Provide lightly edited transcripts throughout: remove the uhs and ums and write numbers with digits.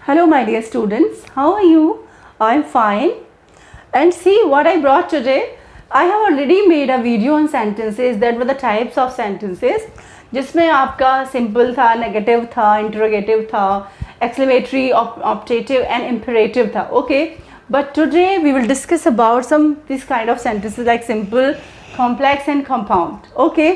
Hello my dear students, how are you? I'm fine. And see what I brought today. I have already made a video on sentences that were the types of sentences जिसमें आपका simple था, negative था, interrogative था, exclamatory, optative and imperative था. Okay. But today we will discuss about some this kind of sentences like simple, complex and compound. Okay.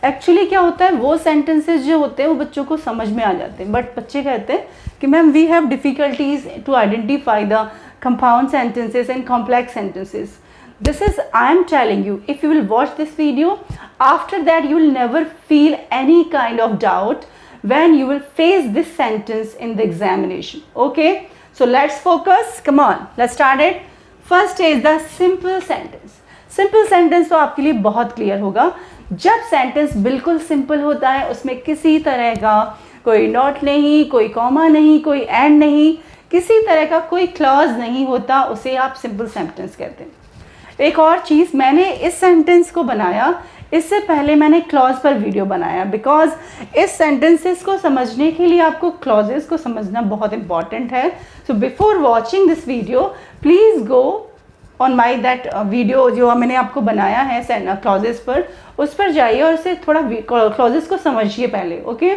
Actually क्या होता है, वो सेंटेंसेस जो होते हैं वो बच्चों को समझ में आ जाते हैं, बट बच्चे कहते हैं कि ma'am we have difficulties to identify the compound sentences and complex sentences. This is, I am telling you, if you will watch this video, after that you will never feel any kind of doubt when you will face this sentence in the examination. Okay, so let's focus. Come on, let's start it. First is the simple sentence. Simple sentence तो आपके लिए बहुत clear होगा. जब sentence बिल्कुल simple होता है, उसमें किसी तरह का कोई नॉट नहीं, कोई कॉमा नहीं, कोई एंड नहीं, किसी तरह का कोई क्लॉज नहीं होता, उसे आप सिंपल सेंटेंस कहते हैं. एक और चीज़, मैंने इस सेंटेंस को बनाया, इससे पहले मैंने क्लॉज पर वीडियो बनाया, बिकॉज इस सेंटेंसेस को समझने के लिए आपको क्लॉजेस को समझना बहुत इंपॉर्टेंट है. So before watching this video please go on my that video जो मैंने आपको बनाया है क्लॉजेस पर, उस पर जाइए और इसे थोड़ा क्लॉजेस को समझिए पहले. ओके,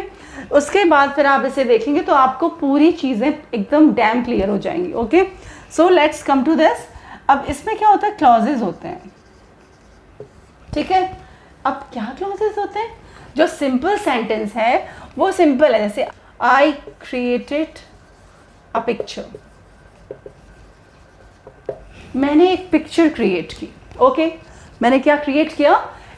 उसके बाद फिर आप इसे देखेंगे तो आपको पूरी चीज़ें एकदम डैम क्लियर हो जाएंगी. Okay, so let's come to this. अब इसमें क्या होता है, क्लॉजेज होते हैं. ठीक है, अब क्या क्लॉजेज होते हैं? जो सिंपल सेंटेंस है वो सिंपल है, जैसे आई क्रिएटेड अ पिक्चर, मैंने एक पिक्चर क्रिएट की. ओके, मैंने क्या क्रिएट किया?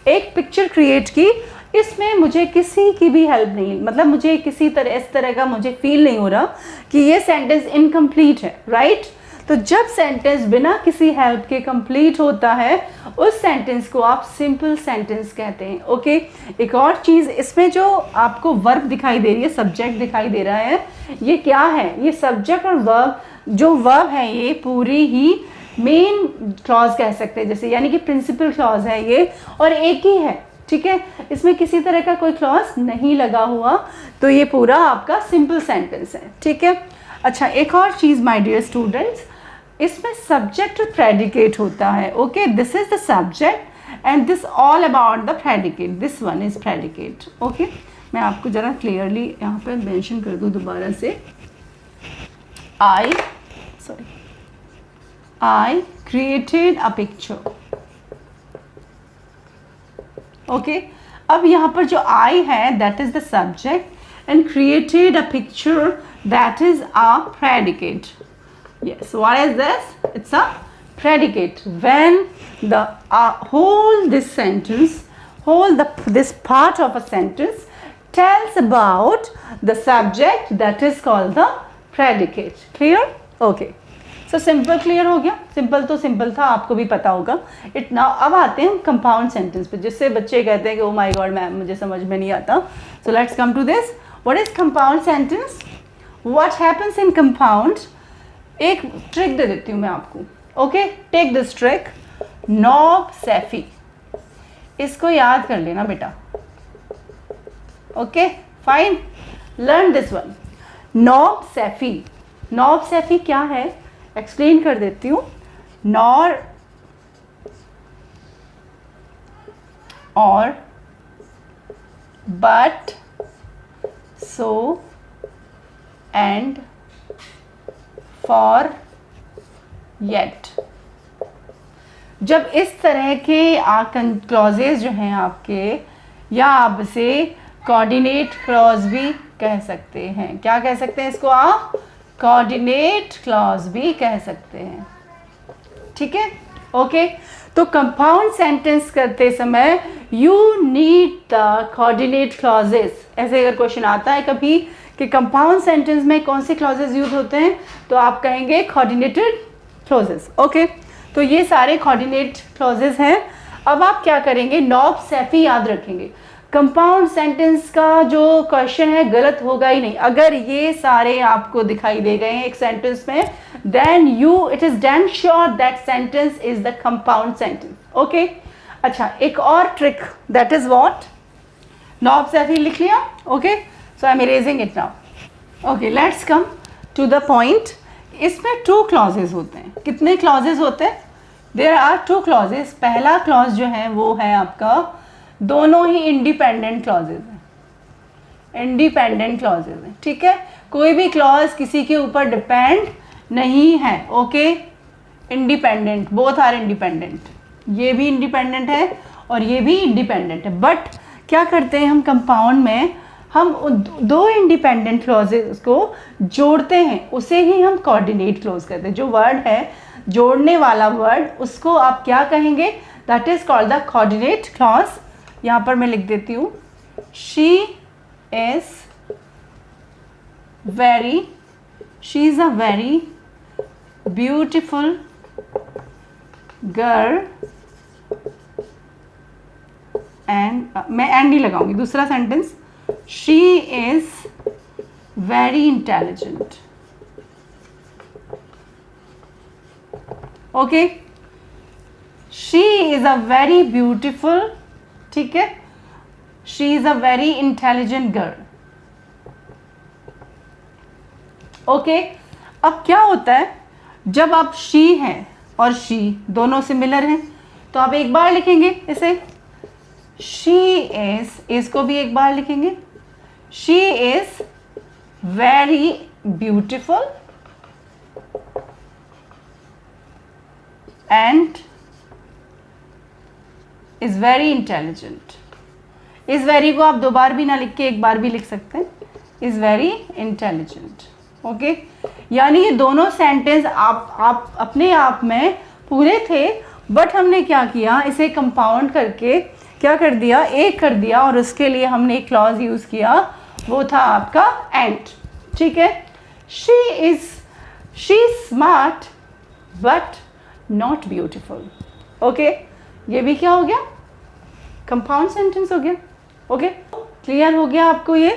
एक पिक्चर क्रिएट की. इसमें मुझे किसी की भी हेल्प नहीं, मतलब मुझे किसी तरह इस तरह का मुझे फील नहीं हो रहा कि ये सेंटेंस इनकम्प्लीट है. राइट, तो जब सेंटेंस बिना किसी हेल्प के कंप्लीट होता है, उस सेंटेंस को आप सिंपल सेंटेंस कहते हैं. ओके, एक और चीज़, इसमें जो आपको वर्ब दिखाई दे रही है, सब्जेक्ट दिखाई दे रहा है, ये क्या है? ये सब्जेक्ट और वर्ब, जो वर्ब है ये पूरी ही मेन क्लॉज कह सकते हैं, जैसे यानी कि प्रिंसिपल क्लॉज है ये, और एक ही है. ठीक है, इसमें किसी तरह का कोई क्लॉज नहीं लगा हुआ, तो ये पूरा आपका सिंपल सेंटेंस है. ठीक है. अच्छा, एक और चीज़ माय डियर स्टूडेंट्स, इसमें सब्जेक्ट और प्रेडिकेट होता है. Okay, this is the subject and this all about the predicate, this one is predicate. Okay, मैं आपको ज़रा क्लियरली यहाँ पे मेंशन कर दूँ दोबारा से. I created a picture. Okay, अब यहाँ पर जो I है that is the subject and created a picture that is a predicate. Yes, what is this? It's a predicate. When the whole this sentence, this part of a sentence tells about the subject, that is called the predicate. Clear? Okay. So simple clear हो गया. Simple तो simple था, आपको भी पता होगा. It now अब आते हैं कंपाउंड सेंटेंस पे, जिससे बच्चे कहते हैं कि ओ माय गॉड मैम मुझे समझ में नहीं आता. So let's come to this. What is compound sentence? What happens in compound? एक ट्रिक दे देती हूँ मैं आपको. Okay, take this trick. नॉब सैफी, इसको याद कर लेना बेटा. Okay, fine, learn this one. नॉब सैफी. नॉब सैफी क्या है, एक्सप्लेन कर देती हूँ. Nor or but, so and for, yet. जब इस तरह के क्लॉजेज जो हैं आपके, या आप इसे कोऑर्डिनेट क्लॉज भी कह सकते हैं. क्या कह सकते हैं इसको आप? कोऑर्डिनेट क्लॉज भी कह सकते हैं. ठीक है. ओके, तो कंपाउंड सेंटेंस करते समय you need the coordinate clauses. ऐसे अगर क्वेश्चन आता है कभी कि कंपाउंड सेंटेंस में कौन से क्लॉजेस यूज होते हैं, तो आप कहेंगे कोऑर्डिनेटेड क्लॉजेस. ओके, तो ये सारे कोऑर्डिनेट क्लॉजेस हैं. अब आप क्या करेंगे, नॉब सैफी याद रखेंगे. कंपाउंड सेंटेंस का जो क्वेश्चन है गलत होगा ही नहीं. अगर ये सारे आपको दिखाई दे गए हैं एक सेंटेंस में, then it is damn sure that sentence is the compound sentence. Okay, अच्छा, एक और ट्रिक, दैट इज व्हाट, नॉब सैफी लिख लिया. Okay, so I am erasing it now. Okay, let's come. To the point. इसमें 2 क्लॉजेज होते हैं। कितने क्लॉजेज होते हैं? There are 2 clauses. पहला क्लॉज जो है वो है आपका, दोनों ही इंडिपेंडेंट क्लॉजेज हैं, इंडिपेंडेंट क्लॉजेज हैं, ठीक है। कोई भी क्लॉज किसी के ऊपर डिपेंड नहीं है, okay. Independent, both are independent. ये भी इंडिपेंडेंट है और ये भी इंडिपेंडेंट है। बट क्या करते हैं हम कंपाउंड में, हम 2 इंडिपेंडेंट क्लॉजेस को जोड़ते हैं, उसे ही हम कोऑर्डिनेट क्लॉज कहते हैं। जो वर्ड है जोड़ने वाला वर्ड, उसको आप क्या कहेंगे? That is called the coordinate clause. यहाँ पर मैं लिख देती हूँ, she is a very beautiful girl and, मैं एंड नहीं लगाऊंगी, दूसरा sentence, she is very intelligent, okay. She is a very beautiful, ठीक है, she is a very intelligent girl, okay. अब क्या होता है, जब आप शी हैं और शी दोनों सिमिलर हैं तो आप एक बार लिखेंगे इसे, शी इज को भी एक बार लिखेंगे, she is very beautiful and is very intelligent. इस वेरी को आप 2 बार भी ना लिख के 1 बार भी लिख सकते हैं, इज वेरी इंटेलिजेंट, ओके। यानी ये दोनों सेंटेंस आप अपने आप में पूरे थे, बट हमने क्या किया, इसे कंपाउंड करके क्या कर दिया, एक कर दिया, और उसके लिए हमने एक क्लॉज यूज किया, वो था आपका एंड, ठीक है। She smart but not beautiful, okay. ये भी क्या हो गया, कंपाउंड सेंटेंस हो गया, ओके। क्लियर हो गया आपको ये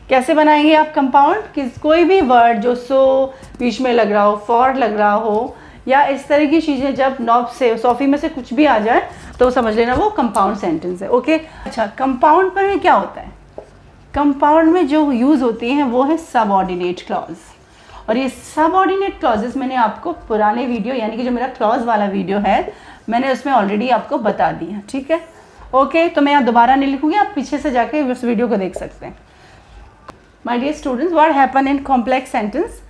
कैसे बनाएंगे आप कंपाउंड? किस कोई भी वर्ड जो सो बीच में लग रहा हो, फॉर लग रहा हो, या इस तरह की चीज़ें जब नॉब से सॉफी में से कुछ भी आ जाए तो समझ लेना वो कंपाउंड सेंटेंस है, ओके। अच्छा, कंपाउंड पर क्या होता है? कंपाउंड में जो यूज़ होती हैं वो है सबऑर्डिनेट क्लॉज। और ये सबऑर्डिनेट क्लॉजेस मैंने आपको पुराने वीडियो, यानी कि जो मेरा क्लॉज वाला वीडियो है, मैंने उसमें ऑलरेडी आपको बता दी है, ठीक है, ओके। तो मैं यहाँ दोबारा नहीं लिखूँगी, आप पीछे से जाके उस वीडियो को देख सकते हैं। My dear students, what happen in complex sentence,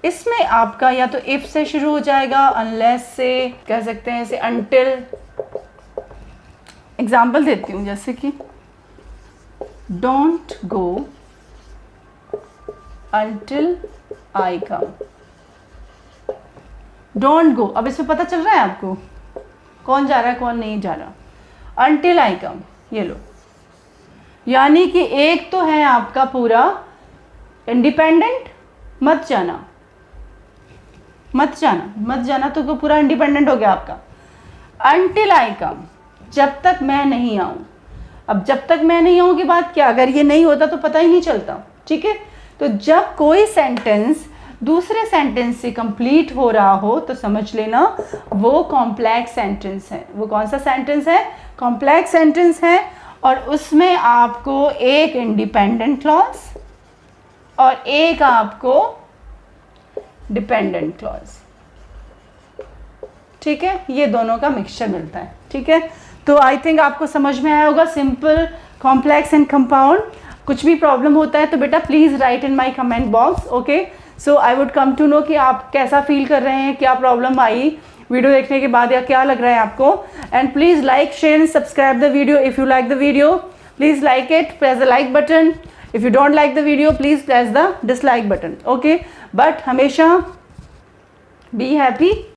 इसमें आपका या तो इफ से शुरू हो जाएगा, अनलेस से कह सकते हैं, इसे अनटिल। एग्जाम्पल देती हूँ, जैसे कि don't go until I come. Don't go, अब इसमें पता चल रहा है आपको कौन जा रहा है कौन नहीं जा रहा। अनटिल आई कम, ये लो, यानी कि एक तो है आपका पूरा इंडिपेंडेंट, मत जाना, मत जाना, मत जाना, तो पूरा इंडिपेंडेंट हो गया आपका। अनटिल आई कम, जब तक मैं नहीं आऊं। अब जब तक मैं नहीं आऊं की बात क्या, अगर ये नहीं होता तो पता ही नहीं चलता, ठीक है। तो जब कोई सेंटेंस दूसरे सेंटेंस से कंप्लीट हो रहा हो तो समझ लेना वो कॉम्प्लेक्स सेंटेंस है। वो कौन सा सेंटेंस है? कॉम्प्लेक्स सेंटेंस है। और उसमें आपको एक इंडिपेंडेंट क्लॉज और एक आपको डिपेंडेंट क्लॉज, ठीक है, ये दोनों का मिक्सचर मिलता है, ठीक है। तो आई थिंक आपको समझ में आया होगा सिंपल, कॉम्प्लेक्स एंड कंपाउंड। कुछ भी प्रॉब्लम होता है तो बेटा please write in my comment box, okay. So I would come to know कि आप कैसा फील कर रहे हैं, क्या प्रॉब्लम आई वीडियो देखने के बाद, या क्या लग रहा है आपको। And please like, share and subscribe the video if you like the video. Please like it, press the like button. If you don't like the video please press the dislike button, okay. But हमेशा be happy,